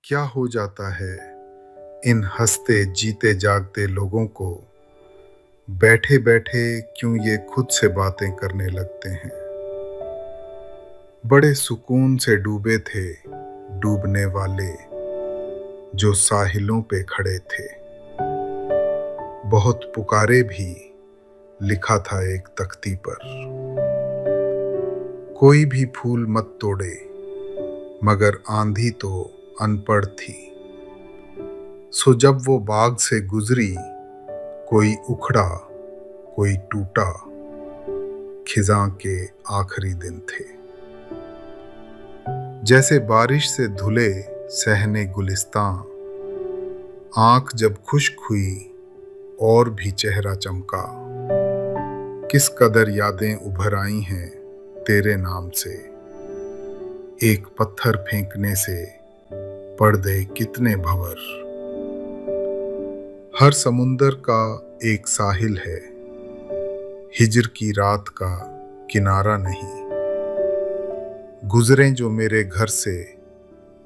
क्या हो जाता है इन हंसते जीते जागते लोगों को। बैठे बैठे क्यों ये खुद से बातें करने लगते हैं। बड़े सुकून से डूबे थे डूबने वाले जो साहिलों पे खड़े थे। बहुत पुकारे भी लिखा था एक तख्ती पर। कोई भी फूल मत तोड़े मगर आंधी तो अनपढ़ थी। सो जब वो बाग से गुजरी कोई उखड़ा कोई टूटा। खिजां के आखिरी दिन थे। जैसे बारिश से धुले सहने गुलिस्तां। आंख जब खुश्क हुई और भी चेहरा चमका। किस कदर यादें उभर आई हैं तेरे नाम से। एक पत्थर फेंकने से पड़ गए कितने भंवर। हर समुंदर का एक साहिल है हिजर की रात का किनारा नहीं। गुजरें जो मेरे घर से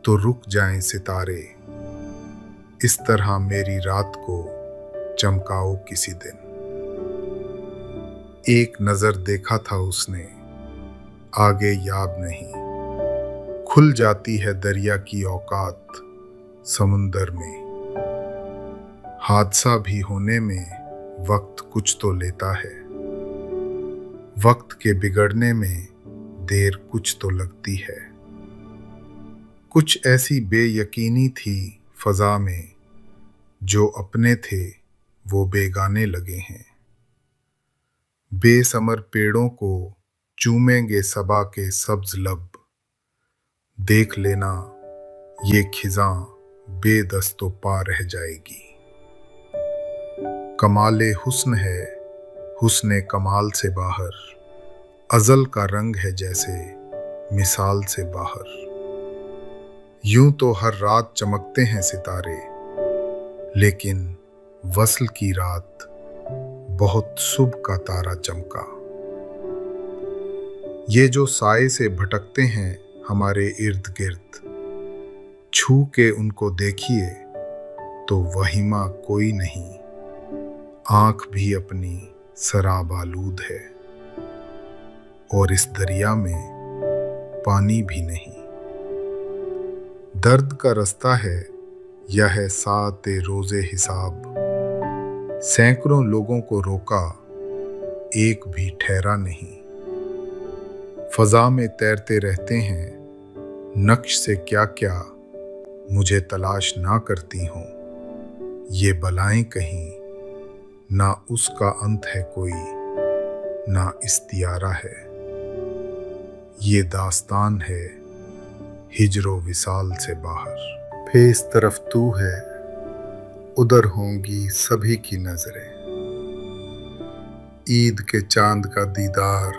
तो रुक जाएं सितारे। इस तरह मेरी रात को चमकाओ किसी दिन। एक नजर देखा था उसने आगे याद नहीं। खुल जाती है दरिया की औकात समुंदर में। हादसा भी होने में वक्त कुछ तो लेता है। वक्त के बिगड़ने में देर कुछ तो लगती है। कुछ ऐसी बेयकीनी थी फजा में जो अपने थे वो बेगाने लगे हैं। बेसमर पेड़ों को चूमेंगे सबा के सब्ज लब। देख लेना ये खिजां बेदस्तो पा रह जाएगी। कमाले हुस्न है हुस्ने कमाल से बाहर। अजल का रंग है जैसे मिसाल से बाहर। यूं तो हर रात चमकते हैं सितारे लेकिन वस्ल की रात बहुत सुबह का तारा चमका। ये जो साए से भटकते हैं हमारे इर्द गिर्द। छू के उनको देखिए तो वहीमा कोई नहीं। आंख भी अपनी शराब आलूद है और इस दरिया में पानी भी नहीं। दर्द का रास्ता है यह है साते रोजे हिसाब। सैकड़ों लोगों को रोका एक भी ठहरा नहीं। फजा में तैरते रहते हैं नक्श से क्या क्या मुझे तलाश ना करती हों। ये बलाएं कहीं ना उसका अंत है कोई ना इस्तियारा है। ये दास्तान है हिजरो विसाल से बाहर। फिर इस तरफ तू है उधर होंगी सभी की नजरें। ईद के चांद का दीदार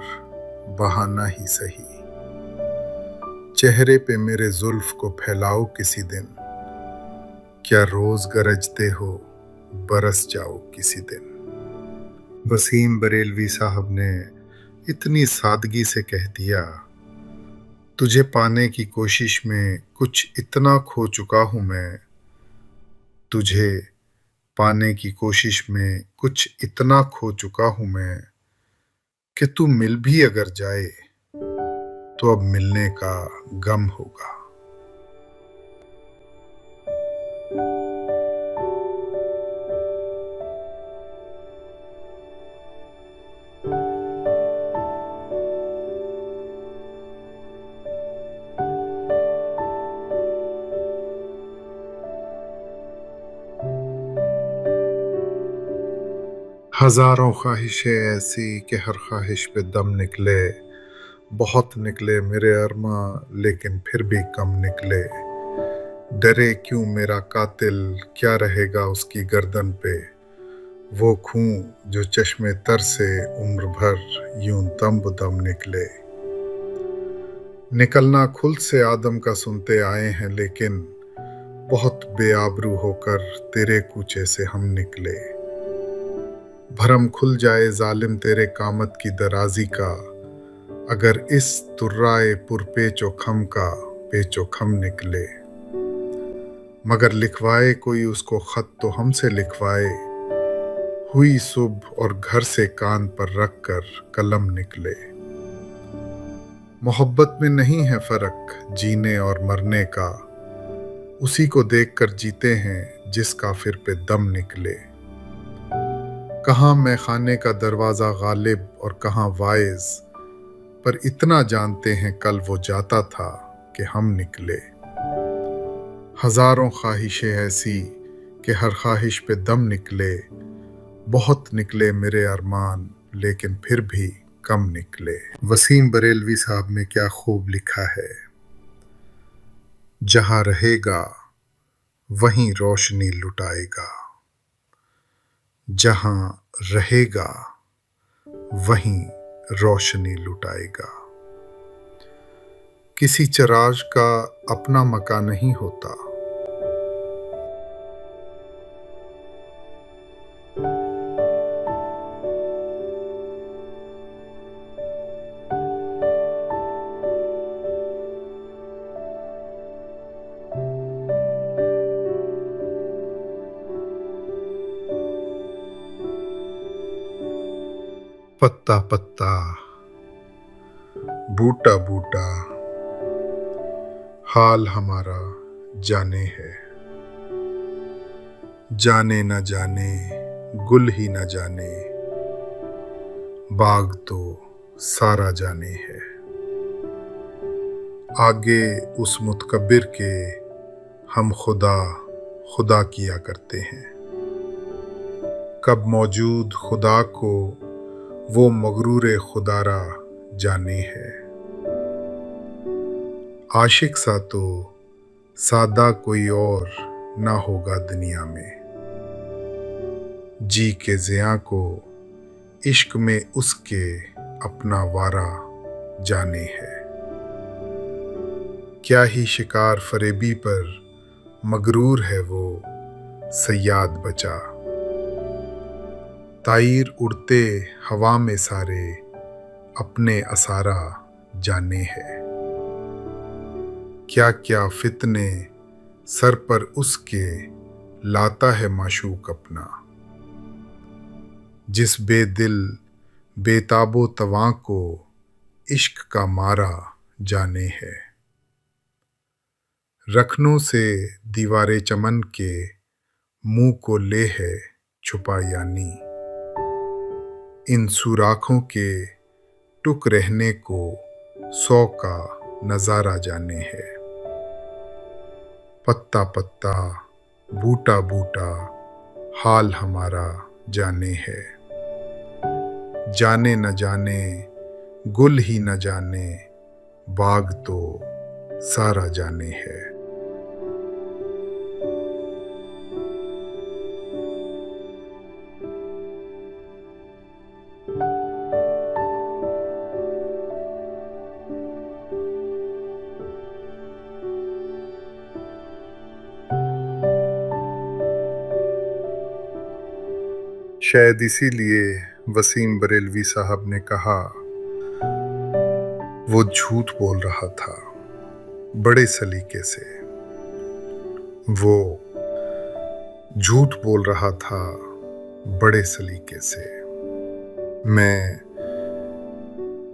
बहाना ही सही। चेहरे पे मेरे जुल्फ को फैलाओ किसी दिन। क्या रोज गरजते हो बरस जाओ किसी दिन। वसीम बरेलवी साहब ने इतनी सादगी से कह दिया। तुझे पाने की कोशिश में कुछ इतना खो चुका हूं मैं। तुझे पाने की कोशिश में कुछ इतना खो चुका हूं मैं कि तू मिल भी अगर जाए तो अब मिलने का गम होगा। हजारों ख्वाहिशें ऐसी कि हर ख्वाहिश पे दम निकले। बहुत निकले मेरे अरमा लेकिन फिर भी कम निकले। डरे क्यों मेरा कातिल क्या रहेगा उसकी गर्दन पे। वो खून जो चश्मे तर से उम्र भर यूं दम बदम निकले। निकलना खुल से आदम का सुनते आए हैं लेकिन बहुत बेआबरू होकर तेरे कूचे से हम निकले। भरम खुल जाए जालिम तेरे कामत की दराजी का। अगर इस तुर्राए पुरपेचो खम का पेचो खम निकले। मगर लिखवाए कोई उसको खत तो हमसे लिखवाए। हुई सुबह और घर से कान पर रख कर कलम निकले। मोहब्बत में नहीं है फर्क जीने और मरने का, उसी को देखकर जीते हैं जिसका फिर पे दम निकले। कहाँ मैं खाने का दरवाजा गालिब और कहाँ वाइज, पर इतना जानते हैं कल वो जाता था कि हम निकले। हजारों ख्वाहिशें ऐसी कि हर ख्वाहिश पे दम निकले। बहुत निकले मेरे अरमान लेकिन फिर भी कम निकले। वसीम बरेलवी साहब ने क्या खूब लिखा है। जहां रहेगा वहीं रोशनी लुटाएगा, जहां रहेगा वहीं रोशनी लुटाएगा। किसी चिराग का अपना मकान नहीं होता, पत्ता पत्ता बूटा बूटा हाल हमारा जाने है। जाने न जाने गुल ही न जाने, बाग तो सारा जाने है। आगे उस मुतकब्बिर के हम खुदा खुदा किया करते हैं। कब मौजूद खुदा को वो मगरूर खुदारा जाने है। आशिक सा तो सादा कोई और ना होगा दुनिया में, जी के ज़िया को इश्क में उसके अपना वारा जाने है। क्या ही शिकार फरेबी पर मगरूर है वो सयाद बचा। ताईर उड़ते हवा में सारे अपने असारा जाने है। क्या क्या फितने सर पर उसके लाता है माशूक अपना। जिस बेदिल बेताबो तवां को इश्क का मारा जाने है। रखनों से दीवारे चमन के मुंह को ले है छुपा यानी। इन सुराखों के टुक रहने को 100 का नजारा जाने है। पत्ता पत्ता बूटा बूटा हाल हमारा जाने है। जाने न जाने गुल ही न जाने, बाग तो सारा जाने है। शायद इसीलिए वसीम बरेलवी साहब ने कहा, वो झूठ बोल रहा था बड़े सलीके से। वो झूठ बोल रहा था बड़े सलीके से। मैं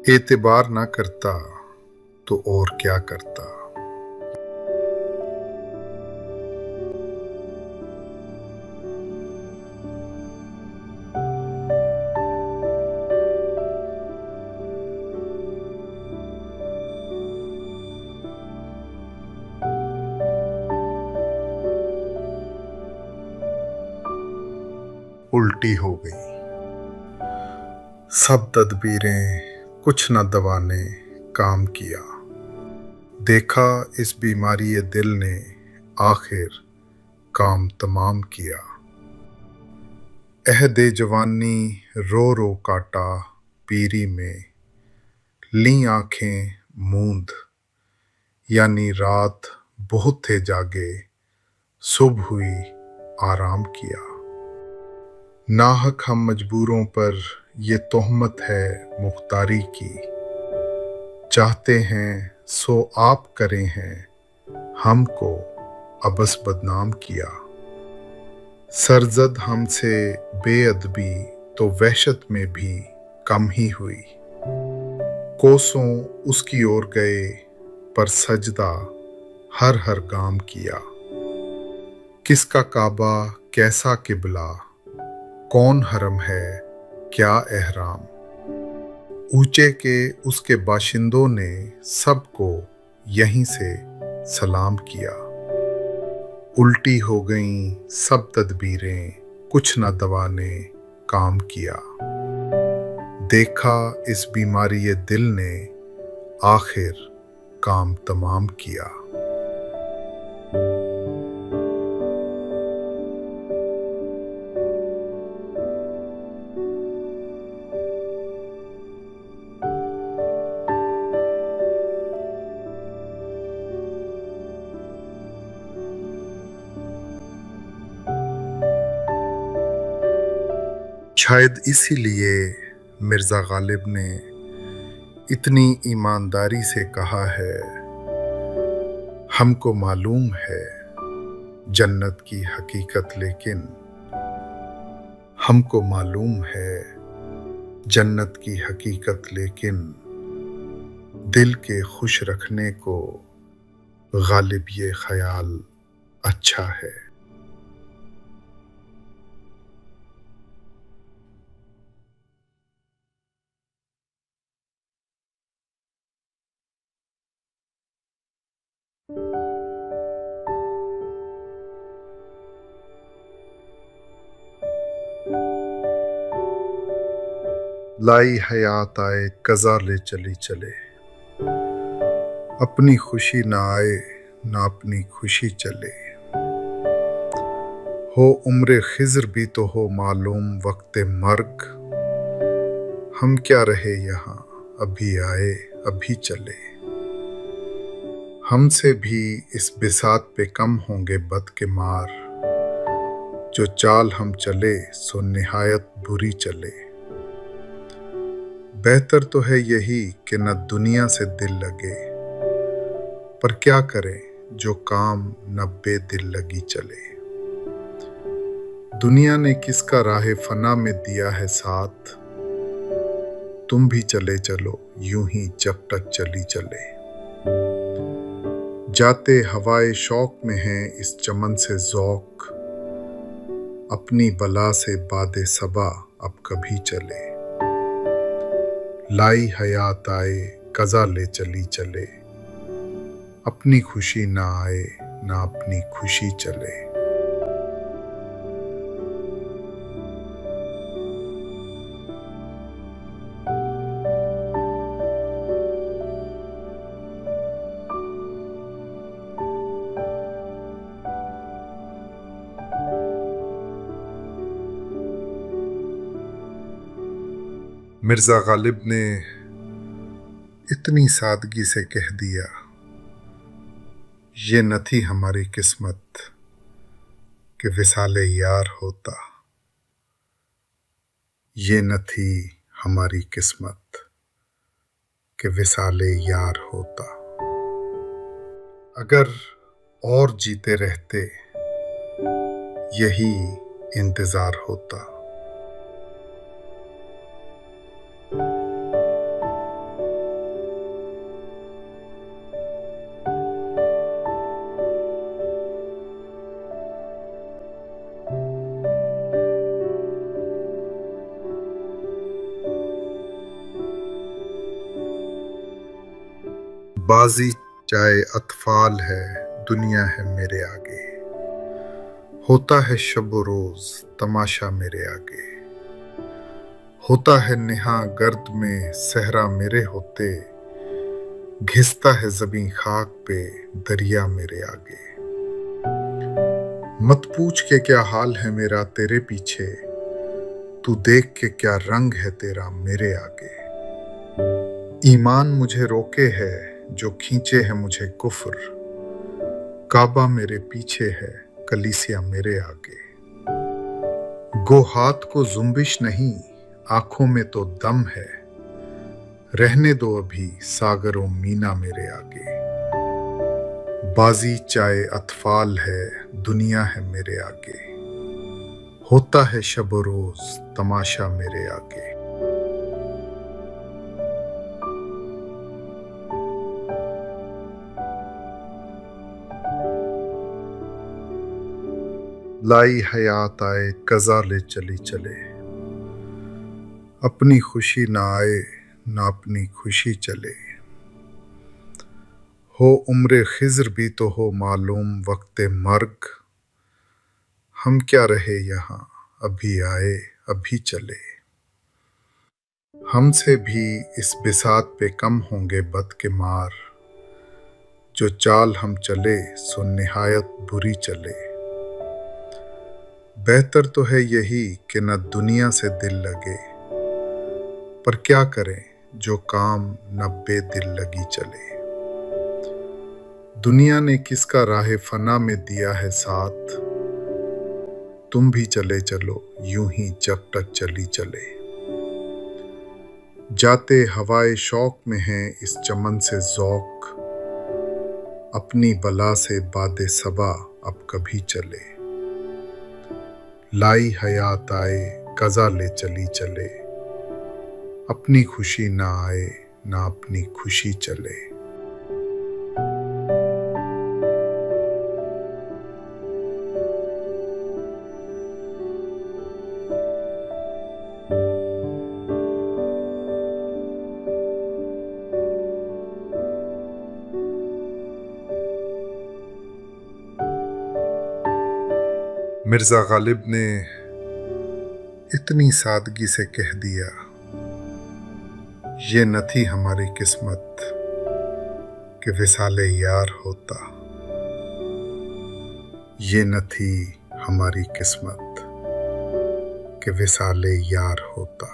एतबार ना करता तो और क्या करता। उल्टी हो गई सब तदबीरें, कुछ न दवा ने काम किया। देखा इस बीमारी दिल ने आखिर काम तमाम किया। अहदे जवानी रो रो काटा पीरी में, ली आंखें मूंद यानी रात बहुत थे जागे, सुबह हुई आराम किया। नाहक हम मजबूरों पर ये तोहमत है मुख्तारी की। चाहते हैं सो आप करें हैं हमको अबस बदनाम किया। सरजद हमसे बेअदबी तो वहशत में भी कम ही हुई। कोसों उसकी ओर गए पर सजदा हर हर गाम किया। किसका काबा कैसा किबला, कौन हरम है क्या एहराम। ऊंचे के उसके बाशिंदों ने सबको यहीं से सलाम किया। उल्टी हो गईं सब तदबीरें, कुछ न दवा ने काम किया। देखा इस बीमारी ये दिल ने, आखिर काम तमाम किया। शायद इसीलिए मिर्ज़ा गालिब ने इतनी ईमानदारी से कहा है, हमको मालूम है जन्नत की हकीकत, लेकिन हमको मालूम है जन्नत की हकीकत, लेकिन दिल के खुश रखने को गालिब ये ख्याल अच्छा है। लाई हयात आए कज़ा ले चली चले, अपनी खुशी ना आए ना अपनी खुशी चले। हो उम्र खिज़र भी तो हो मालूम वक्त मर्ग, हम क्या रहे यहाँ अभी आए अभी चले। हमसे भी इस बिसात पे कम होंगे बद के मार, जो चाल हम चले सो निहायत बुरी चले। बेहतर तो है यही कि न दुनिया से दिल लगे, पर क्या करें जो काम न बेदिल लगी चले। दुनिया ने किसका राह फना में दिया है साथ, तुम भी चले चलो यूं ही जब तक चली चले। जाते हवाए शौक में है इस चमन से ज़ौक, अपनी बला से बादे सबा अब कभी चले। लाई हयात आए कज़ा ले चली चले, अपनी खुशी ना आए ना अपनी खुशी चले। मिर्ज़ा गालिब ने इतनी सादगी से कह दिया, ये न थी हमारी किस्मत कि विसाले यार होता। ये न थी हमारी किस्मत कि विसाले यार होता। अगर और जीते रहते यही इंतज़ार होता। बाजी चाहे अतफाल है दुनिया है मेरे आगे, होता है शब रोज तमाशा मेरे आगे। होता है निहा गर्द में सहरा मेरे होते, घिसता है ज़मीं खाक पे दरिया मेरे आगे। मत पूछ के क्या हाल है मेरा तेरे पीछे, तू देख के क्या रंग है तेरा मेरे आगे। ईमान मुझे रोके है जो खींचे है मुझे कुफ्र, काबा मेरे पीछे है कलीसिया मेरे आगे। गो हाथ को जुम्बिश नहीं आंखों में तो दम है, रहने दो अभी सागरों मीना मेरे आगे। बाजी चाहे अतफाल है, दुनिया है मेरे आगे। होता है शब रोज तमाशा मेरे आगे। लाई हयात आए कज़ा ले चली चले, अपनी खुशी ना आए ना अपनी खुशी चले। हो उम्र खिज़र भी तो हो मालूम वक्त मर्ग, हम क्या रहे यहाँ अभी आए अभी चले। हमसे भी इस बिसात पे कम होंगे बद के मार, जो चाल हम चले सो निहायत बुरी चले। बेहतर तो है यही कि न दुनिया से दिल लगे, पर क्या करें जो काम न बेदिल लगी चले। दुनिया ने किसका राह फना में दिया है साथ, तुम भी चले चलो यूं ही जब तक चली चले। जाते हवाए शौक में है इस चमन से ज़ौक, अपनी बला से बादे सबा अब कभी चले। लाई हयात आए कज़ा ले चली चले, अपनी खुशी ना आए ना अपनी खुशी चले। मिर्ज़ा गालिब ने इतनी सादगी से कह दिया, ये न थी हमारी किस्मत कि विसाले यार होता। ये न थी हमारी किस्मत कि विसाले यार होता।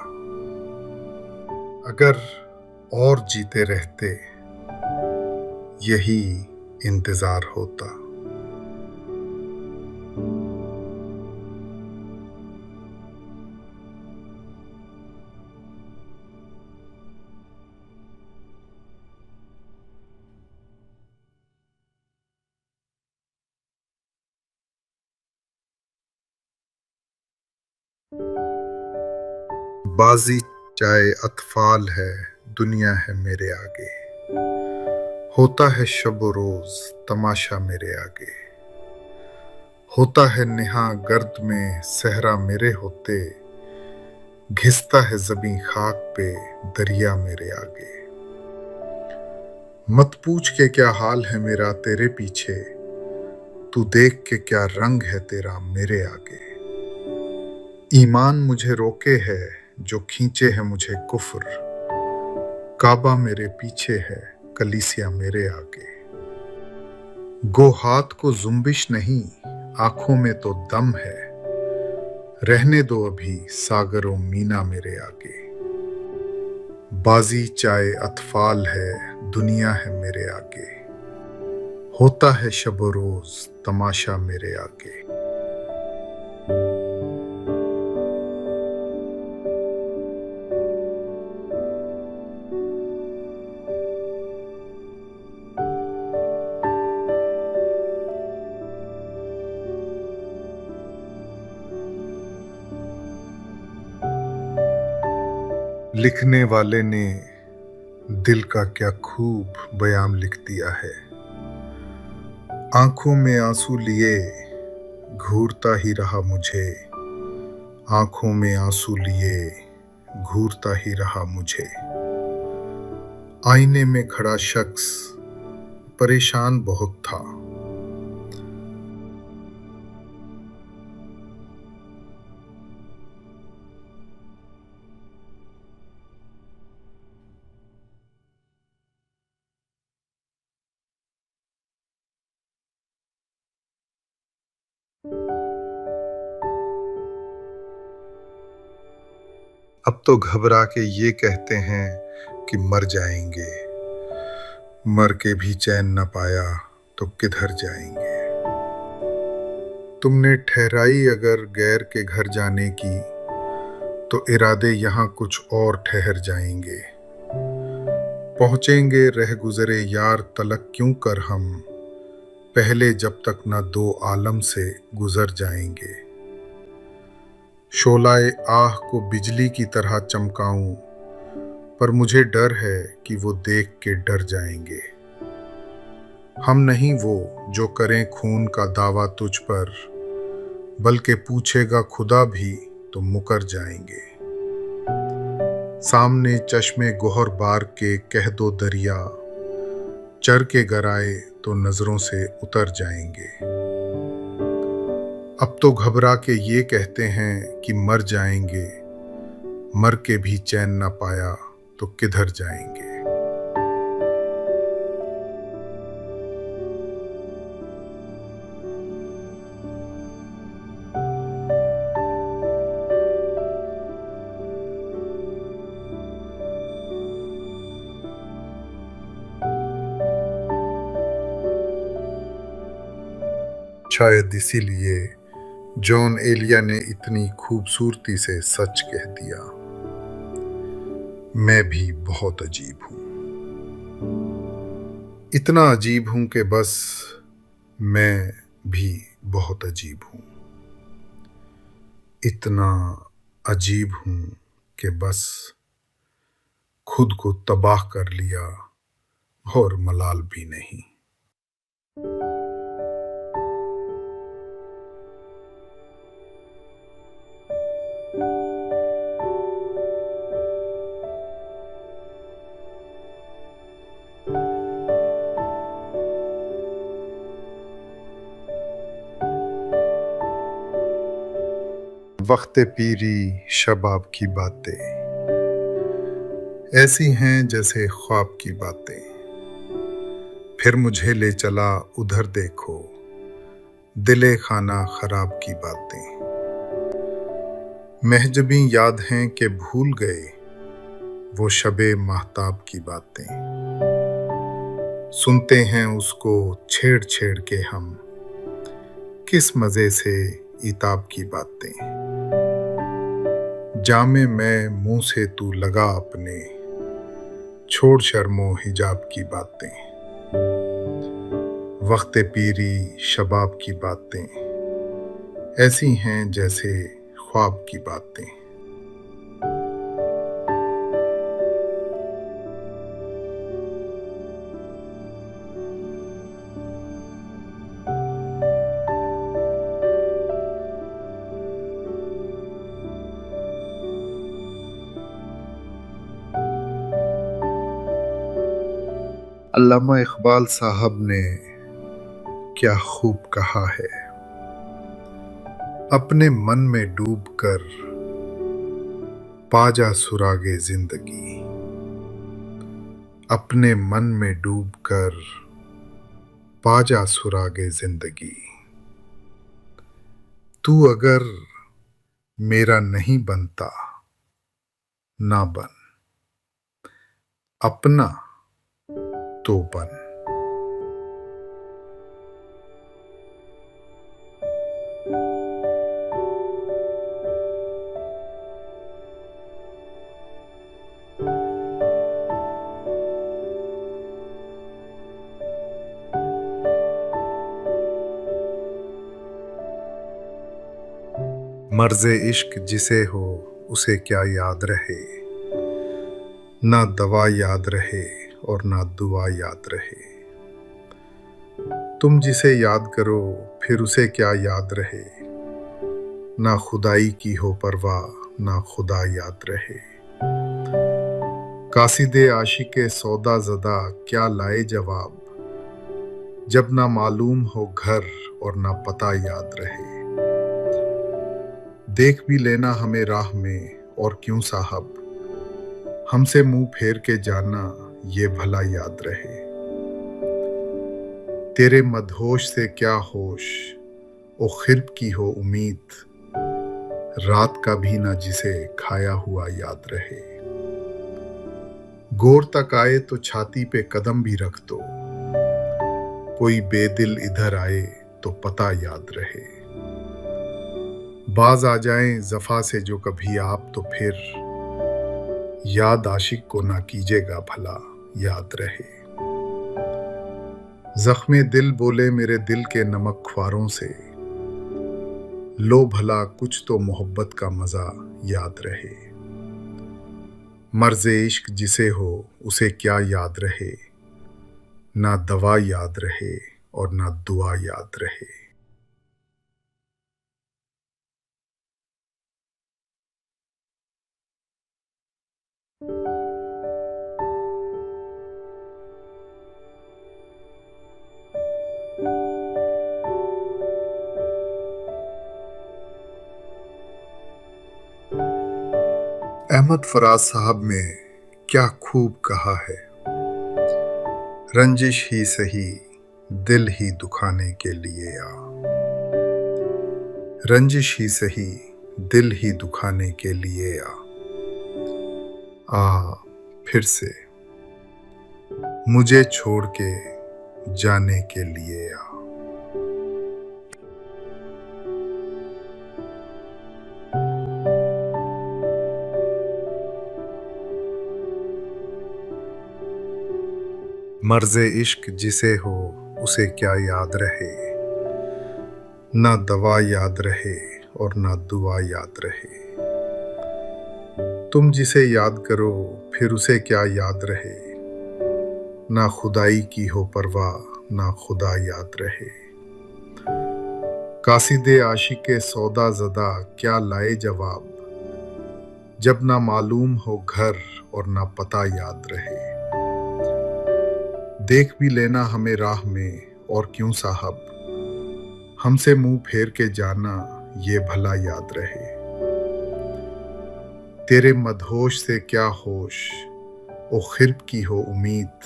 अगर और जीते रहते यही इंतज़ार होता। बाजी चाहे अतफाल है, दुनिया है मेरे आगे। होता है शब रोज तमाशा मेरे आगे। होता है निहा गर्द में सहरा मेरे होते, घिसता है ज़मीं खाक पे दरिया मेरे आगे। मत पूछ के क्या हाल है मेरा तेरे पीछे, तू देख के क्या रंग है तेरा मेरे आगे। ईमान मुझे रोके है जो खींचे है मुझे कुफ्र, काबा मेरे पीछे है कलीसिया मेरे आगे। गो हाथ को जुम्बिश नहीं आंखों में तो दम है, रहने दो अभी सागरों मीना मेरे आगे। बाजी चाहे अतफाल है, दुनिया है मेरे आगे। होता है शब रोज तमाशा मेरे आगे। लिखने वाले ने दिल का क्या खूब बयान लिख दिया है। आंखों में आंसू लिए घूरता ही रहा मुझे, आंखों में आंसू लिए घूरता ही रहा मुझे। आईने में खड़ा शख्स परेशान बहुत था। अब तो घबरा के ये कहते हैं कि मर जाएंगे, मर के भी चैन न पाया तो किधर जाएंगे। तुमने ठहराई अगर गैर के घर जाने की, तो इरादे यहाँ कुछ और ठहर जाएंगे। पहुँचेंगे रह गुजरे यार तलक क्यों कर हम, पहले जब तक न दो आलम से गुजर जाएंगे। शोलाए आह को बिजली की तरह चमकाऊं, पर मुझे डर है कि वो देख के डर जाएंगे। हम नहीं वो जो करें खून का दावा तुझ पर, बल्कि पूछेगा खुदा भी तो मुकर जाएंगे। सामने चश्मे गोहर बार के कह दो दरिया, चर के गराए तो नजरों से उतर जाएंगे। अब तो घबरा के ये कहते हैं कि मर जाएंगे, मर के भी चैन ना पाया तो किधर जाएंगे। शायद इसीलिए जॉन एलिया ने इतनी खूबसूरती से सच कह दिया, मैं भी बहुत अजीब हूं। इतना अजीब हूं कि बस मैं भी बहुत अजीब हूं। इतना अजीब हूं कि बस खुद को तबाह कर लिया और मलाल भी नहीं। वक्त पीरी शबाब की बातें ऐसी हैं जैसे ख्वाब की बातें, फिर मुझे ले चला उधर देखो, दिले खाना खराब की बातें। महजबी याद हैं कि भूल गए वो शबे महताब की बातें। सुनते हैं उसको छेड़ छेड़ के हम, किस मजे से इताब की बातें। जामे मैं मुंह से तू लगा अपने, छोड़ शर्मो हिजाब की बातें। वक्त पीरी शबाब की बातें ऐसी हैं जैसे ख्वाब की बातें। अल्लामा इकबाल साहब ने क्या खूब कहा है, अपने मन में डूब कर पाजा सुरागे जिंदगी। अपने मन में डूब कर पाजा सुरागे जिंदगी। तू अगर मेरा नहीं बनता ना बन, अपना तो बन। मर्ज़े इश्क जिसे हो उसे क्या याद रहे, ना दवा याद रहे और ना दुआ याद रहे। तुम जिसे याद करो फिर उसे क्या याद रहे, ना खुदाई की हो परवाह ना खुदा याद रहे। कासिदे आशिके सौदा ज़दा क्या लाए जवाब, जब ना मालूम हो घर और ना पता याद रहे। देख भी लेना हमें राह में और क्यों साहब, हमसे मुंह फेर के जाना ये भला याद रहे। तेरे मदहोश से क्या होश ओ खिर्ब की हो उम्मीद, रात का भी ना जिसे खाया हुआ याद रहे। गोर तक आए तो छाती पे कदम भी रख दो, कोई बेदिल इधर आए तो पता याद रहे। बाज आ जाएं जफा से जो कभी आप तो फिर, याद आशिक को ना कीजिएगा भला याद रहे। जख्मे दिल बोले मेरे दिल के नमक ख्वारों से, लो भला कुछ तो मोहब्बत का मजा याद रहे। मर्ज़ इश्क जिसे हो उसे क्या याद रहे, ना दवा याद रहे और ना दुआ याद रहे। अहमद फराज साहब ने क्या खूब कहा है, रंजिश ही सही दिल ही दुखाने के लिए आ। रंजिश ही सही दिल ही दुखाने के लिए आ फिर से मुझे छोड़ के जाने के लिए आ। मर्ज़े इश्क जिसे हो उसे क्या याद रहे, ना दवा याद रहे और ना दुआ याद रहे। तुम जिसे याद करो फिर उसे क्या याद रहे, ना खुदाई की हो परवाह ना खुदा याद रहे। कासिदे आशिके सौदा ज़दा क्या लाए जवाब, जब ना मालूम हो घर और ना पता याद रहे। देख भी लेना हमें राह में और क्यों साहब, हमसे मुंह फेर के जाना ये भला याद रहे। तेरे मदहोश से क्या होश ओ खिर्ब की हो उम्मीद,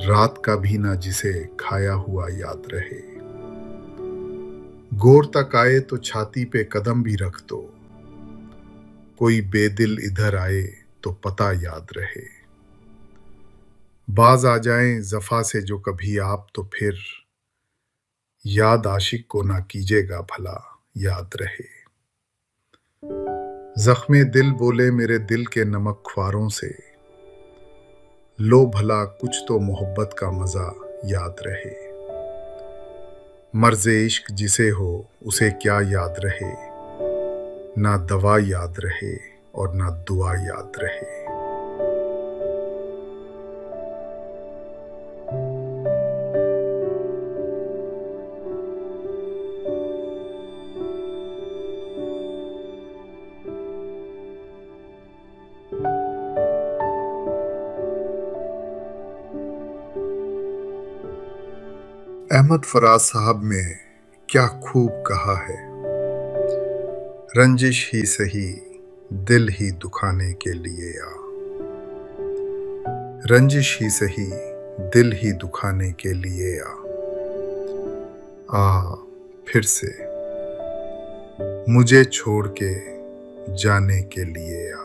रात का भी ना जिसे खाया हुआ याद रहे। गोर तक आए तो छाती पे कदम भी रख दो, कोई बेदिल इधर आए तो पता याद रहे। बाज आ जाएं जफा से जो कभी आप तो फिर, याद आशिक को ना कीजिएगा भला याद रहे। जख्मे दिल बोले मेरे दिल के नमक ख्वारों से, लो भला कुछ तो मोहब्बत का मजा याद रहे। मर्ज़े इश्क जिसे हो उसे क्या याद रहे, ना दवा याद रहे और ना दुआ याद रहे। अहमद फराज साहब ने क्या खूब कहा है, रंजिश ही सही दिल ही दुखाने के लिए आ। रंजिश ही सही दिल ही दुखाने के लिए आ फिर से मुझे छोड़ के जाने के लिए आ।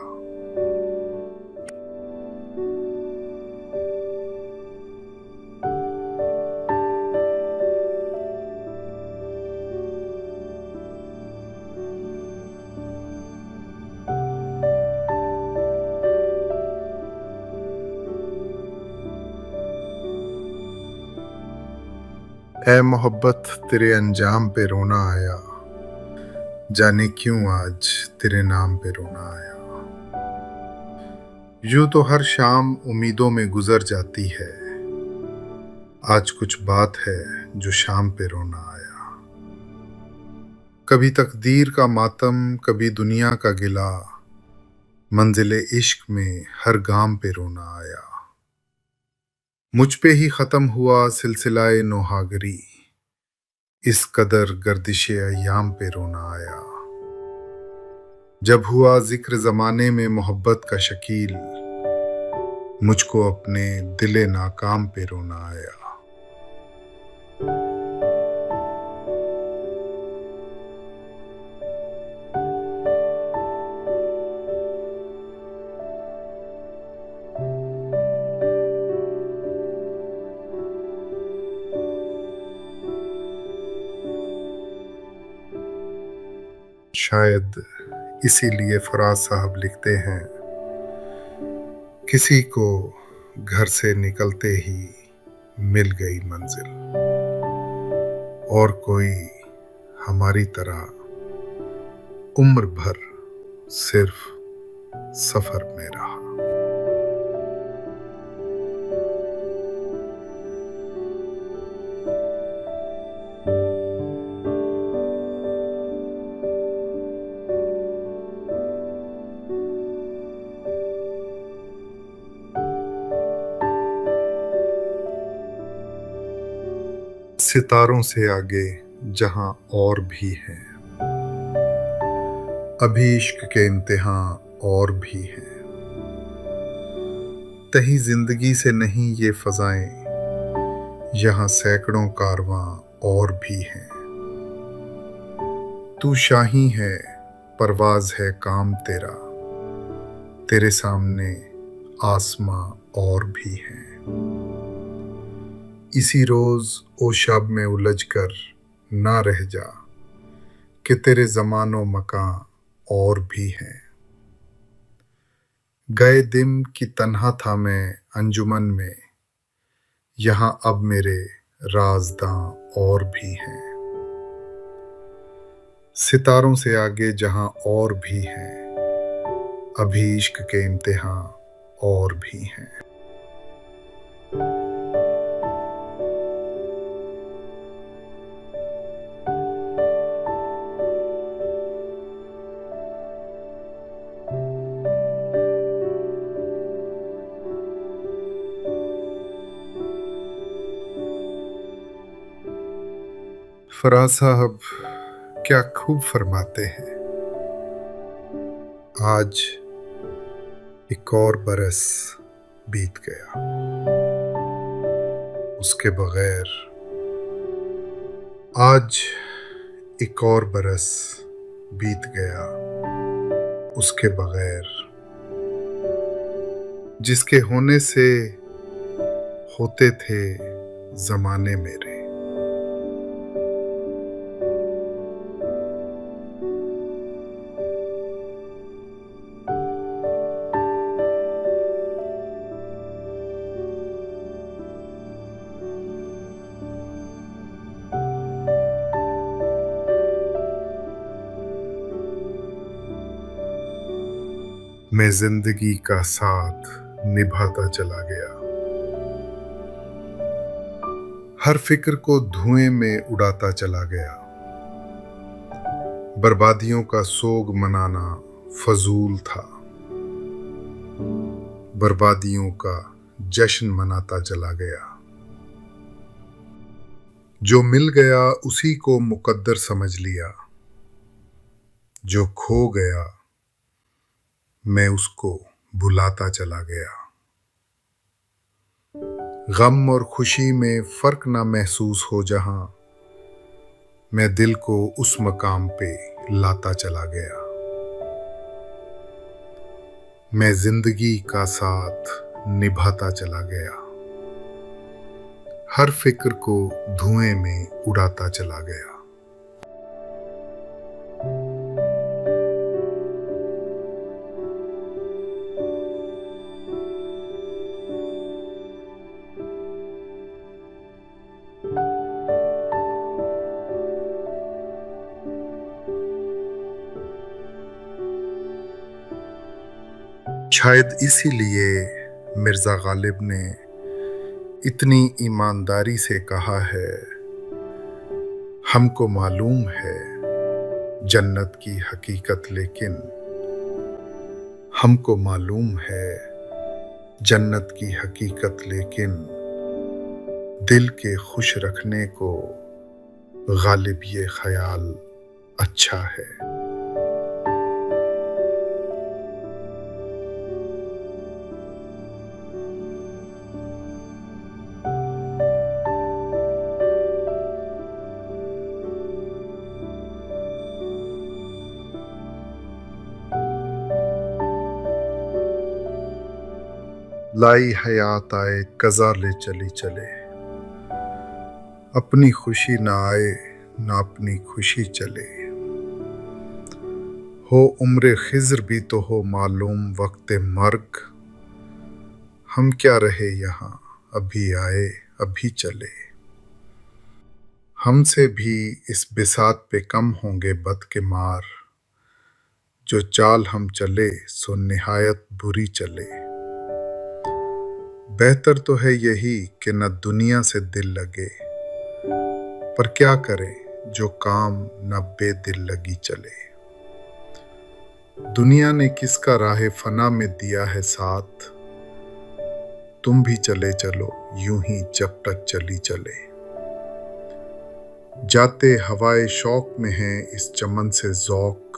ऐ मोहब्बत तेरे अंजाम पे रोना आया, जाने क्यों आज तेरे नाम पे रोना आया। यूं तो हर शाम उम्मीदों में गुजर जाती है, आज कुछ बात है जो शाम पे रोना आया। कभी तकदीर का मातम कभी दुनिया का गिला, मंजिले इश्क में हर गाम पे रोना आया। मुझ पे ही खत्म हुआ सिलसिलाए नोहागरी, इस कदर गर्दिशे अय्याम पे रोना आया। जब हुआ जिक्र जमाने में मोहब्बत का शकील, मुझको अपने दिले नाकाम पे रोना आया। शायद इसीलिए फराज साहब लिखते हैं, किसी को घर से निकलते ही मिल गई मंजिल, और कोई हमारी तरह उम्र भर सिर्फ सफर में रहा। सितारों से आगे जहां और भी हैं, अभी इश्क के इम्तिहां और भी हैं। तही जिंदगी से नहीं ये फजाएं, यहां सैकड़ों कारवां और भी हैं। तू शाही है, परवाज है काम तेरा, तेरे सामने आसमां और भी हैं। इसी रोज ओ शब में उलझ कर ना रह जा, कि तेरे ज़मानो मकां और भी हैं। गए दिन की तन्हा था मैं अंजुमन में, यहाँ अब मेरे राज़दां और भी हैं। सितारों से आगे जहां और भी हैं, अभी इश्क के इम्तिहां और भी हैं। फराज साहब क्या खूब फरमाते हैं, आज एक और बरस बीत गया, उसके बगैर। आज एक और बरस बीत गया, उसके बगैर। जिसके होने से होते थे जमाने मेरे, मैं जिंदगी का साथ निभाता चला गया। हर फिक्र को धुएं में उड़ाता चला गया। बर्बादियों का सोग मनाना फजूल था, बर्बादियों का जश्न मनाता चला गया। जो मिल गया उसी को मुकद्दर समझ लिया, जो खो गया मैं उसको भुलाता चला गया। गम और खुशी में फर्क ना महसूस हो जहां, मैं दिल को उस मकाम पे लाता चला गया। मैं जिंदगी का साथ निभाता चला गया, हर फिक्र को धुएं में उड़ाता चला गया। शायद इसीलिए मिर्जा गालिब ने इतनी ईमानदारी से कहा है, हमको मालूम है जन्नत की हकीकत, लेकिन हमको मालूम है जन्नत की हकीकत, लेकिन दिल के खुश रखने को गालिब ये ख्याल अच्छा है। लाई हयात आए कज़ा ले चली चले, अपनी खुशी ना आए ना अपनी खुशी चले। हो उम्र खिज़र भी तो हो मालूम वक्त मर्ग, हम क्या रहे यहाँ अभी आए अभी चले। हमसे भी इस बिसात पे कम होंगे बद के मार, जो चाल हम चले सो निहायत बुरी चले। बेहतर तो है यही कि न दुनिया से दिल लगे, पर क्या करें जो काम न बेदिल लगी चले। दुनिया ने किसका राहे फना में दिया है साथ, तुम भी चले चलो यूं ही जब तक चली चले। जाते हवाए शौक में है इस चमन से ज़ौक,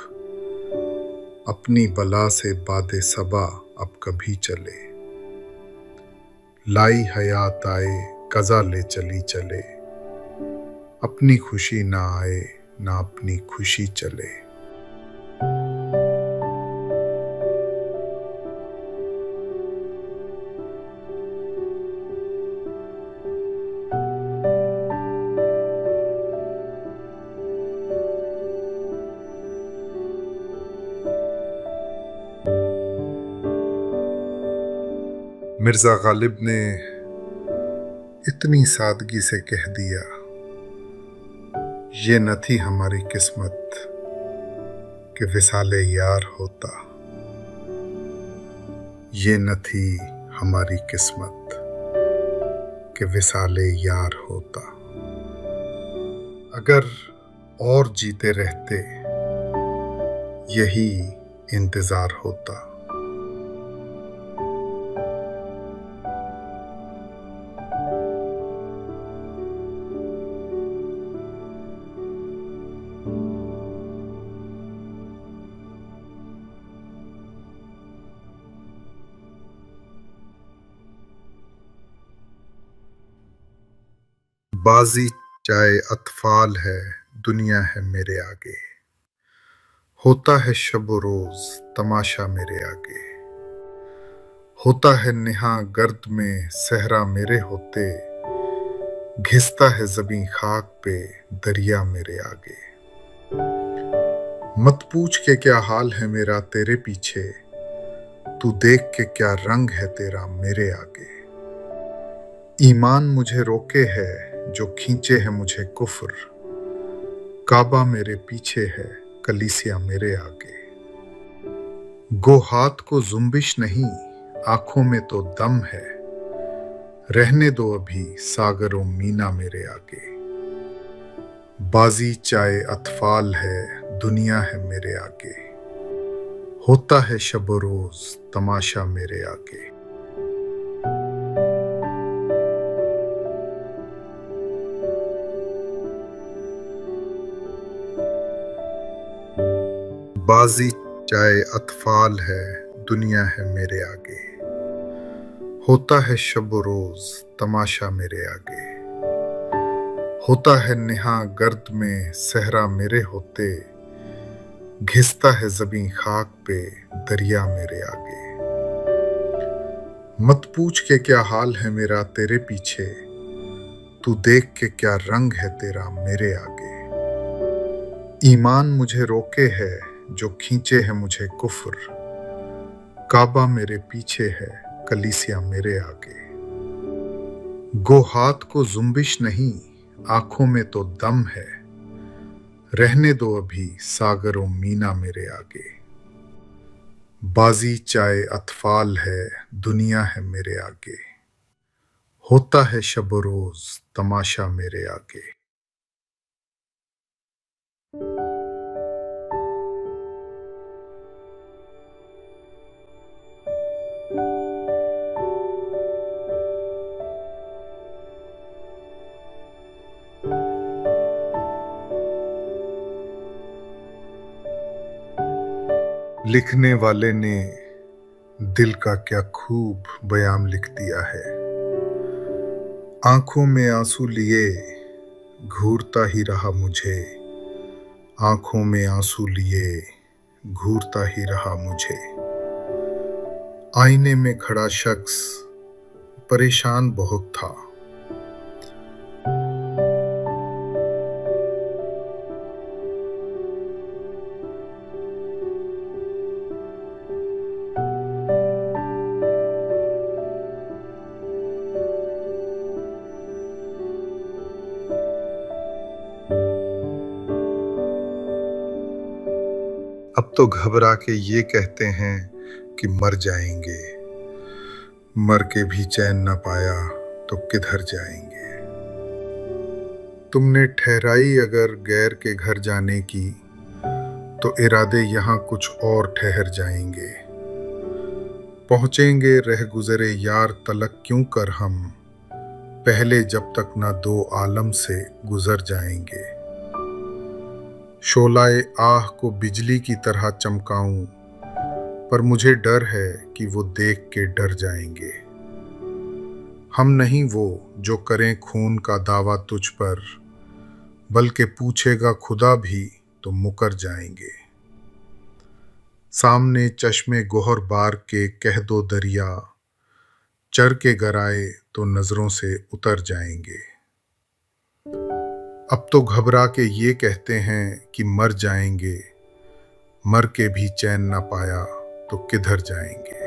अपनी बला से बादे सबा अब कभी चले। लाई हयात आए कज़ा ले चली चले, अपनी खुशी ना आए ना अपनी खुशी चले। मिर्ज़ा गालिब ने इतनी सादगी से कह दिया, ये न थी हमारी किस्मत कि विसाले यार होता। ये न थी हमारी किस्मत कि विसाले यार होता। अगर और जीते रहते यही इंतज़ार होता। बाजी चाहे अतफाल है दुनिया है मेरे आगे, होता है शब रोज तमाशा मेरे आगे। होता है निहा गर्द में सहरा मेरे होते, घिसता है ज़मीं खाक पे दरिया मेरे आगे। मत पूछ के क्या हाल है मेरा तेरे पीछे, तू देख के क्या रंग है तेरा मेरे आगे। ईमान मुझे रोके है जो खींचे है मुझे कुफ्र, काबा मेरे पीछे है कलीसिया मेरे आगे। गो हाथ को जुम्बिश नहीं आंखों में तो दम है, रहने दो अभी सागरों मीना मेरे आगे। बाजी चाहे अतफाल है दुनिया है मेरे आगे, होता है शब रोज तमाशा मेरे आगे। बाजी चाहे अतफाल है दुनिया है मेरे आगे, होता है शब रोज तमाशा मेरे आगे। होता है निहा गर्द में सहरा मेरे होते, घिसता है ज़मीं खाक पे दरिया मेरे आगे। मत पूछ के क्या हाल है मेरा तेरे पीछे, तू देख के क्या रंग है तेरा मेरे आगे। ईमान मुझे रोके है जो खींचे है मुझे कुफ्र, काबा मेरे पीछे है कलीसिया मेरे आगे। गो हाथ को जुम्बिश नहीं आंखों में तो दम है, रहने दो अभी सागरों मीना मेरे आगे। बाजी चाहे अतफाल है दुनिया है मेरे आगे, होता है शब रोज तमाशा मेरे आगे। लिखने वाले ने दिल का क्या खूब बयान लिख दिया है। आंखों में आंसू लिए घूरता ही रहा मुझे, आंखों में आंसू लिए घूरता ही रहा मुझे। आईने में खड़ा शख्स परेशान बहुत था, अब तो घबरा के ये कहते हैं कि मर जाएंगे, मर के भी चैन न पाया तो किधर जाएंगे। तुमने ठहराई अगर गैर के घर जाने की, तो इरादे यहाँ कुछ और ठहर जाएंगे। पहुंचेंगे रह गुजरे यार तलक क्यों कर हम, पहले जब तक ना दो आलम से गुजर जाएंगे। शोलाए आह को बिजली की तरह चमकाऊं, पर मुझे डर है कि वो देख के डर जाएंगे। हम नहीं वो जो करें खून का दावा तुझ पर, बल्कि पूछेगा खुदा भी तो मुकर जाएंगे। सामने चश्मे गोहर बार के कह दो दरिया, चर के गराए तो नजरों से उतर जाएंगे। अब तो घबरा के ये कहते हैं कि मर जाएंगे, मर के भी चैन ना पाया तो किधर जाएंगे।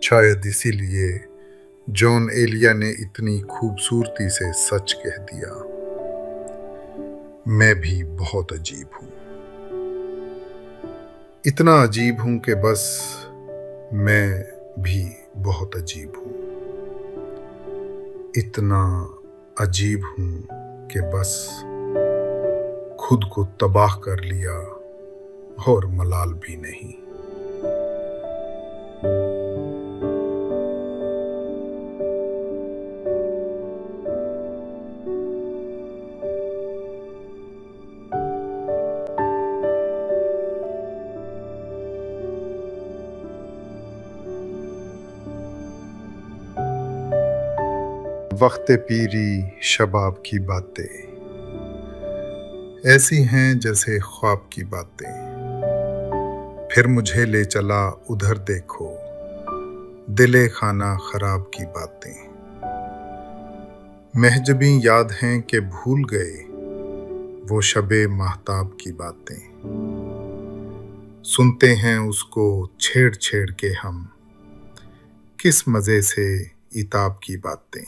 शायद इसीलिए जॉन एलिया ने इतनी खूबसूरती से सच कह दिया, मैं भी बहुत अजीब हूं। इतना अजीब हूं कि बस मैं भी बहुत अजीब हूं। इतना अजीब हूं कि बस खुद को तबाह कर लिया और मलाल भी नहीं। वक्त पीरी शबाब की बातें ऐसी हैं जैसे ख्वाब की बातें, फिर मुझे ले चला उधर देखो, दिले खाना खराब की बातें। महजबी याद हैं कि भूल गए वो शबे महताब की बातें। सुनते हैं उसको छेड़ छेड़ के हम, किस मजे से इताब की बातें।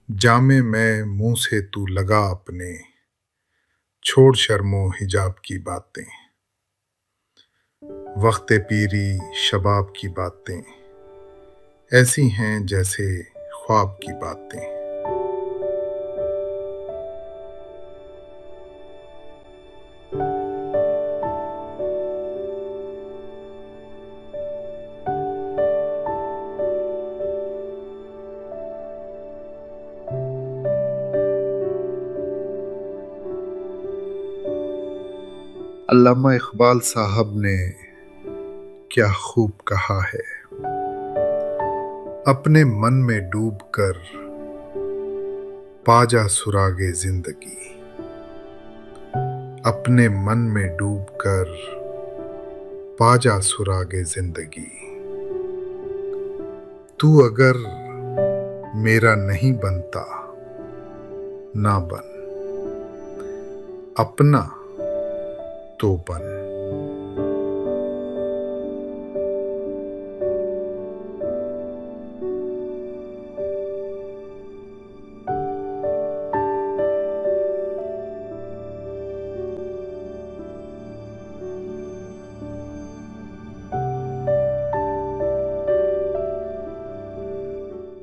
जामे मैं मुंह से तू लगा अपने, छोड़ शर्मो हिजाब की बातें। वक्त पीरी शबाब की बातें ऐसी हैं जैसे ख्वाब की बातें। अल्लामा इकबाल साहब ने क्या खूब कहा है, अपने मन में डूब कर पाजा सुरागे जिंदगी। अपने मन में डूब कर पाजा सुरागे जिंदगी। तू अगर मेरा नहीं बनता ना बन, अपना तो बन।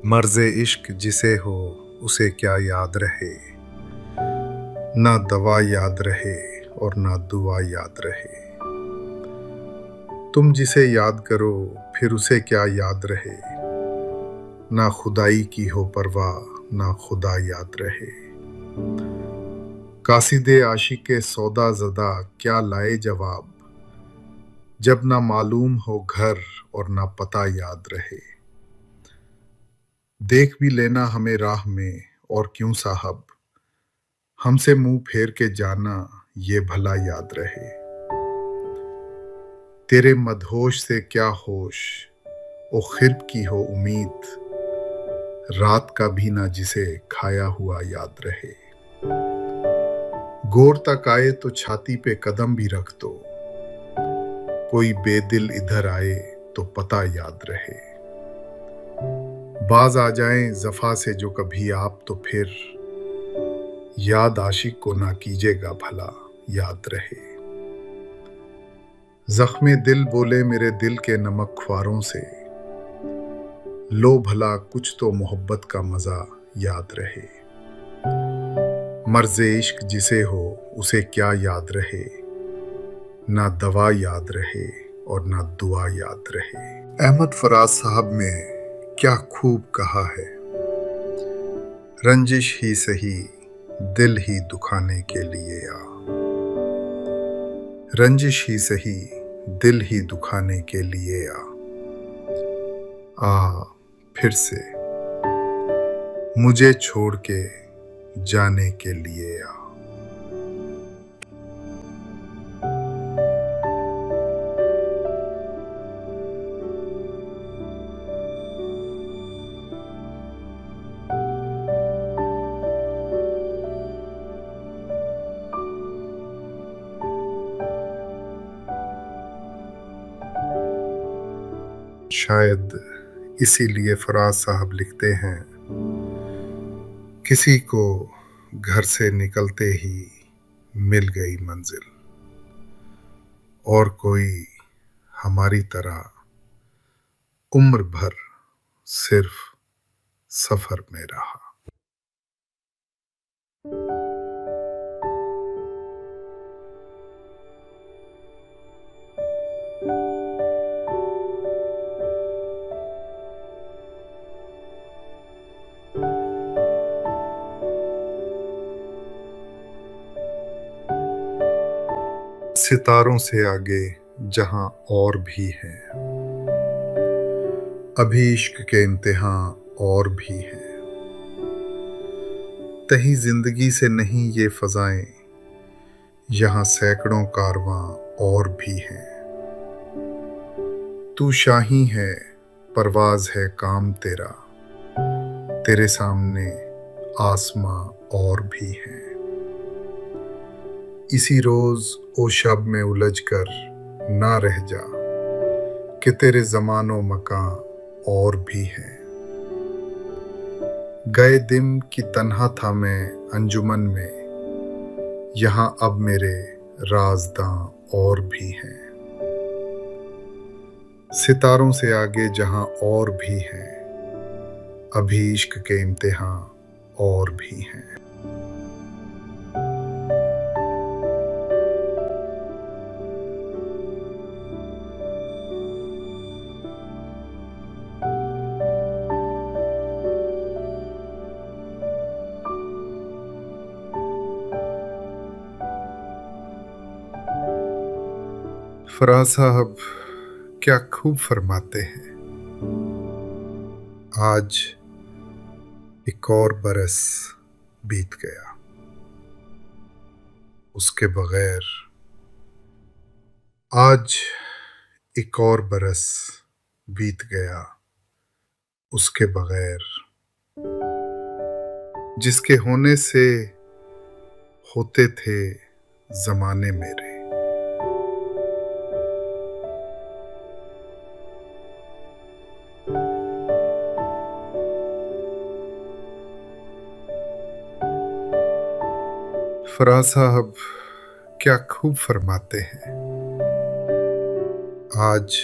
मर्ज़े इश्क जिसे हो उसे क्या याद रहे, ना दवा याद रहे और ना दुआ याद रहे। तुम जिसे याद करो फिर उसे क्या याद रहे, ना खुदाई की हो परवाह ना खुदा याद रहे। कासिदे आशिके सौदा ज़दा क्या लाए जवाब, जब ना मालूम हो घर और ना पता याद रहे। देख भी लेना हमें राह में और क्यों साहब, हमसे मुंह फेर के जाना ये भला याद रहे। तेरे मदहोश से क्या होश ओ खिर्ब की हो उम्मीद, रात का भी ना जिसे खाया हुआ याद रहे। गोर तक आए तो छाती पे कदम भी रख दो, कोई बेदिल इधर आए तो पता याद रहे। बाज आ जाएं जफा से जो कभी आप, तो फिर याद आशिक को ना कीजिएगा भला याद रहे। जख्मे दिल बोले मेरे दिल के नमक ख्वारों से, लो भला कुछ तो मोहब्बत का मजा याद रहे। मर्ज़ इश्क जिसे हो उसे क्या याद रहे, ना दवा याद रहे और ना दुआ याद रहे। अहमद फराज साहब ने क्या खूब कहा है, रंजिश ही सही दिल ही दुखाने के लिए आ। रंजिश ही सही दिल ही दुखाने के लिए आ फिर से मुझे छोड़ के जाने के लिए आ। शायद इसीलिए फराज साहब लिखते हैं, किसी को घर से निकलते ही मिल गई मंजिल, और कोई हमारी तरह उम्र भर सिर्फ सफर में रहा। सितारों से आगे जहां और भी हैं, अभी इश्क के इम्तिहां और भी हैं। तही जिंदगी से नहीं ये फजाएं, यहां सैकड़ों कारवां और भी हैं। तू शाही है परवाज है काम तेरा, तेरे सामने आसमां और भी हैं। इसी रोज ओ शब में उलझ कर ना रह जा, कि तेरे ज़मानो मकां और भी हैं। गए दिन की तन्हा था मैं अंजुमन में, यहाँ अब मेरे राज़दां और भी हैं। सितारों से आगे जहां और भी हैं, अभी इश्क के इम्तिहां और भी हैं। फराज साहब क्या खूब फरमाते हैं, आज एक और बरस बीत गया, उसके बगैर। आज एक और बरस बीत गया उसके बगैर, जिसके होने से होते थे जमाने मेरे। फराज साहब क्या खूब फरमाते हैं, आज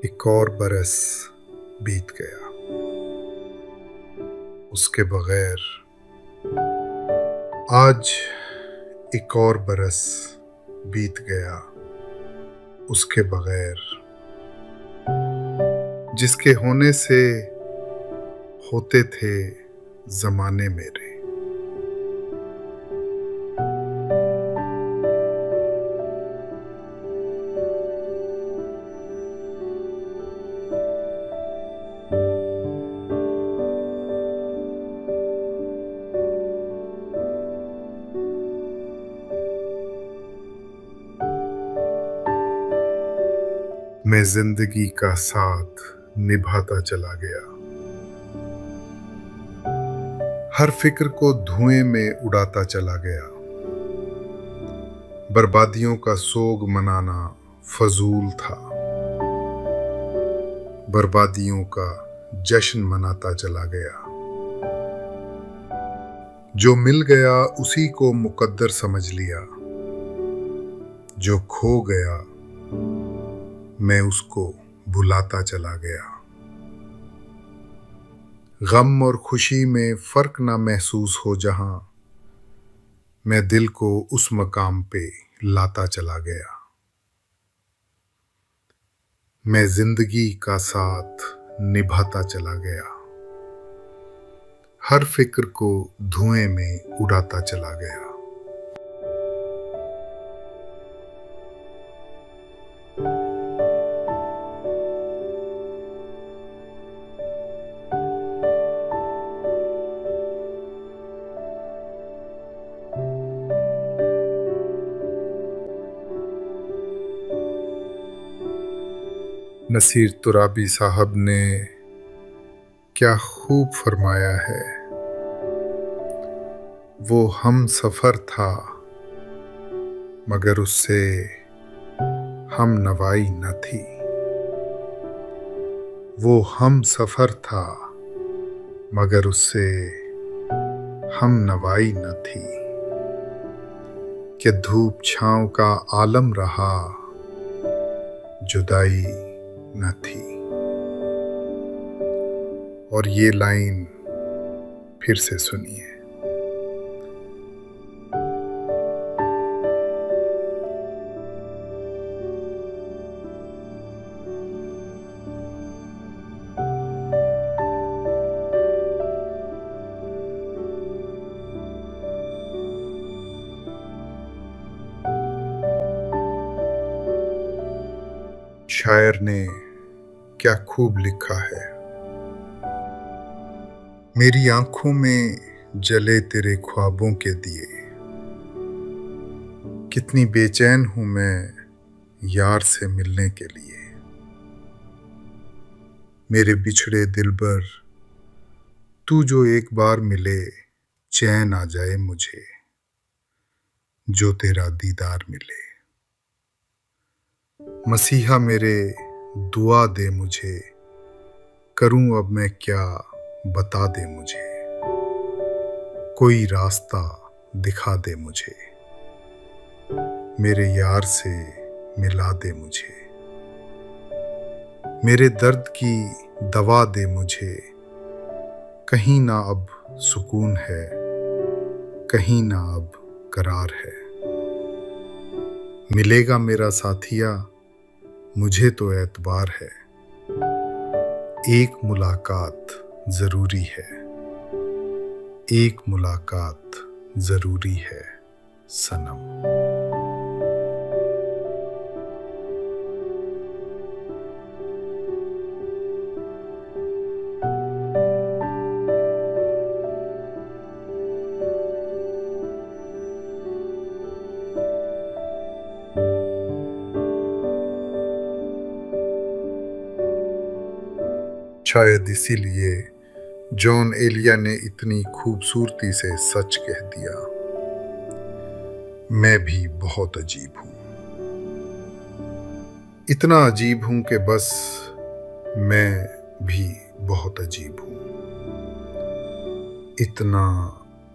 एक और बरस बीत गया उसके बगैर। आज एक और बरस बीत गया उसके बगैर, जिसके होने से होते थे जमाने मेरे। मैं जिंदगी का साथ निभाता चला गया, हर फिक्र को धुएं में उड़ाता चला गया। बर्बादियों का सोग मनाना फजूल था, बर्बादियों का जश्न मनाता चला गया। जो मिल गया उसी को मुकद्दर समझ लिया, जो खो गया मैं उसको भुलाता चला गया। गम और खुशी में फर्क ना महसूस हो जहां, मैं दिल को उस मकाम पे लाता चला गया। मैं जिंदगी का साथ निभाता चला गया, हर फिक्र को धुएं में उड़ाता चला गया। नसीर तुराबी साहब ने क्या खूब फरमाया है, वो हम सफर था मगर उससे हम नवाई न थी। वो हम सफर था मगर उससे हम नवाई न थी। कि धूप छांव का आलम रहा, जुदाई न थी। और ये लाइन फिर से सुनिए। शायर ने क्या खूब लिखा है। मेरी आंखों में जले तेरे ख्वाबों के दिए, कितनी बेचैन हूं मैं यार से मिलने के लिए। मेरे बिछड़े दिलबर तू जो एक बार मिले, चैन आ जाए मुझे जो तेरा दीदार मिले। मसीहा मेरे दुआ दे मुझे, करूं अब मैं क्या बता दे मुझे। कोई रास्ता दिखा दे मुझे, मेरे यार से मिला दे मुझे। मेरे दर्द की दवा दे मुझे, कहीं ना अब सुकून है, कहीं ना अब करार है। मिलेगा मेरा साथिया मुझे तो एतबार है, एक मुलाकात जरूरी है, एक मुलाकात जरूरी है सनम। शायद इसीलिए जॉन एलिया ने इतनी खूबसूरती से सच कह दिया, मैं भी बहुत अजीब हूं। इतना अजीब हूं कि बस मैं भी बहुत अजीब हूं। इतना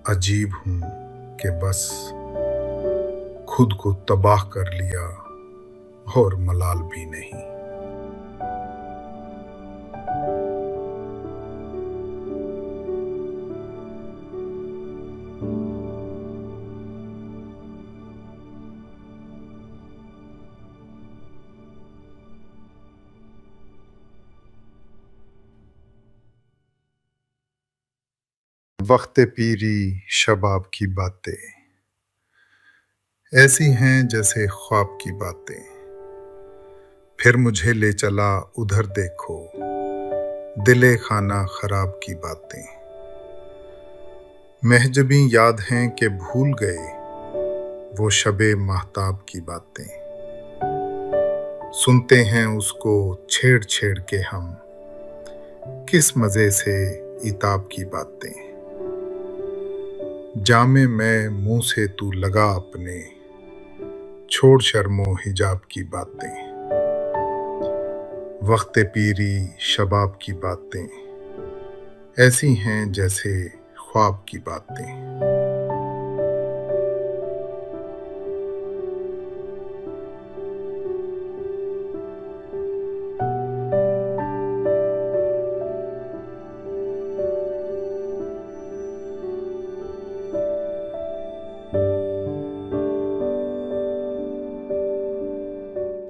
अजीब हूं कि बस खुद को तबाह कर लिया और मलाल भी नहीं। वक्त पीरी शबाब की बातें ऐसी हैं जैसे ख्वाब की बातें। फिर मुझे ले चला उधर देखो, दिले खाना खराब की बातें। महजबी याद हैं कि भूल गए वो शबे महताब की बातें। सुनते हैं उसको छेड़ छेड़ के हम, किस मजे से इताब की बातें। जामे मैं मुंह से तू लगा अपने, छोड़ शर्मो हिजाब की बातें, वक्त पीरी शबाब की बातें ऐसी हैं जैसे ख्वाब की बातें।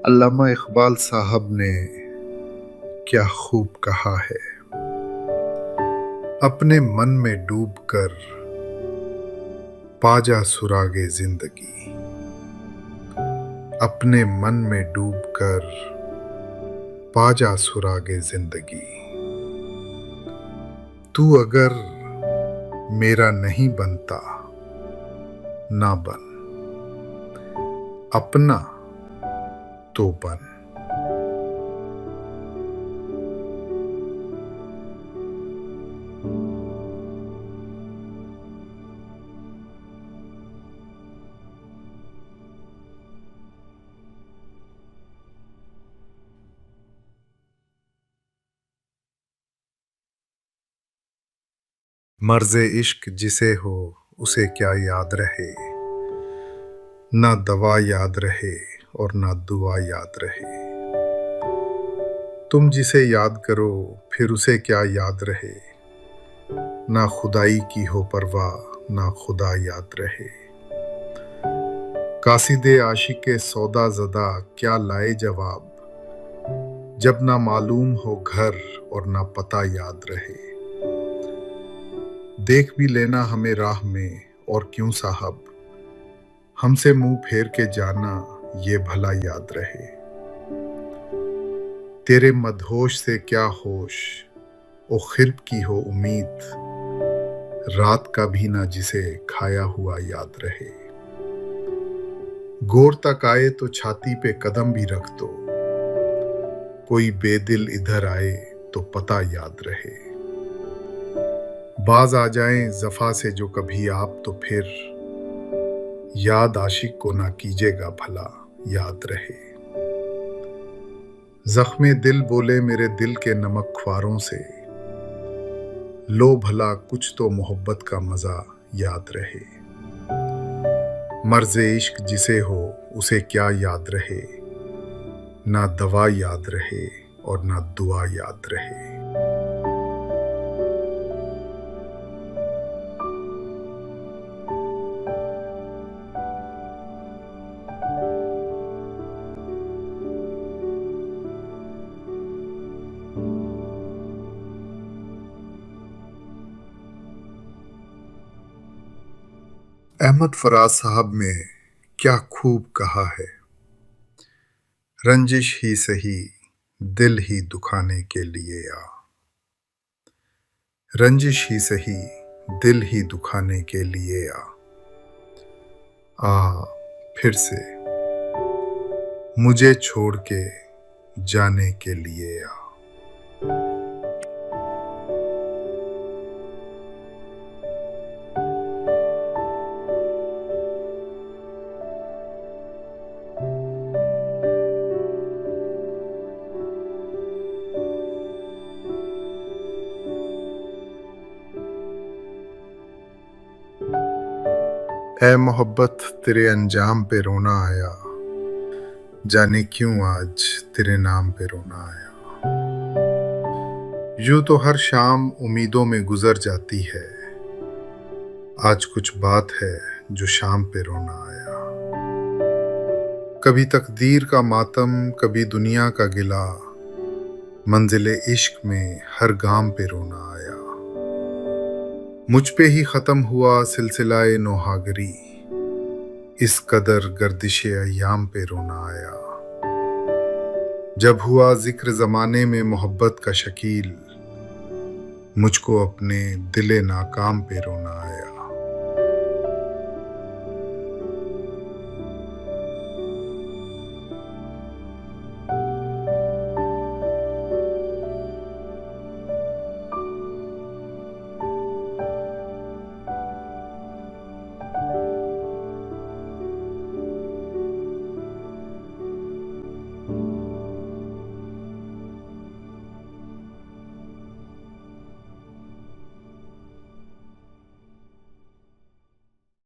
अल्लामा इकबाल साहब ने क्या खूब कहा है, अपने मन में डूबकर पाजा सुरागे जिंदगी, अपने मन में डूबकर पाजा सुरागे जिंदगी। तू अगर मेरा नहीं बनता ना बन, अपना तो बन। मर्ज़े इश्क जिसे हो उसे क्या याद रहे, ना दवा याद रहे और ना दुआ याद रहे। तुम जिसे याद करो फिर उसे क्या याद रहे, ना खुदाई की हो परवाह ना खुदा याद रहे। कासिदे आशिके सौदा ज़दा क्या लाए जवाब, जब ना मालूम हो घर और ना पता याद रहे। देख भी लेना हमें राह में और क्यों साहब, हमसे मुंह फेर के जाना ये भला याद रहे। तेरे मदहोश से क्या होश ओ खिर्ब की हो उम्मीद, रात का भी ना जिसे खाया हुआ याद रहे। गोर तक आए तो छाती पे कदम भी रख दो, कोई बेदिल इधर आए तो पता याद रहे। बाज आ जाएं जफा से जो कभी आप तो फिर, याद आशिक को ना कीजिएगा भला याद रहे। जख्मे दिल बोले मेरे दिल के नमक ख्वारों से, लो भला कुछ तो मोहब्बत का मजा याद रहे। मर्ज़े इश्क जिसे हो उसे क्या याद रहे, ना दवा याद रहे और ना दुआ याद रहे। अहमद फराज साहब ने क्या खूब कहा है, रंजिश ही सही दिल ही दुखाने के लिए आ, रंजिश ही सही दिल ही दुखाने के लिए आ फिर से मुझे छोड़ के जाने के लिए आ। ऐ मोहब्बत तेरे अंजाम पे रोना आया, जाने क्यों आज तेरे नाम पे रोना आया। यूं तो हर शाम उम्मीदों में गुजर जाती है, आज कुछ बात है जो शाम पे रोना आया। कभी तकदीर का मातम कभी दुनिया का गिला, मंजिले इश्क में हर गाम पे रोना आया। मुझ पे ही ख़त्म हुआ सिलसिलाए नौहागरी, इस कदर गर्दिशे अय्याम पे रोना आया। जब हुआ जिक्र ज़माने में मोहब्बत का शकील, मुझको अपने दिले नाकाम पे रोना आया।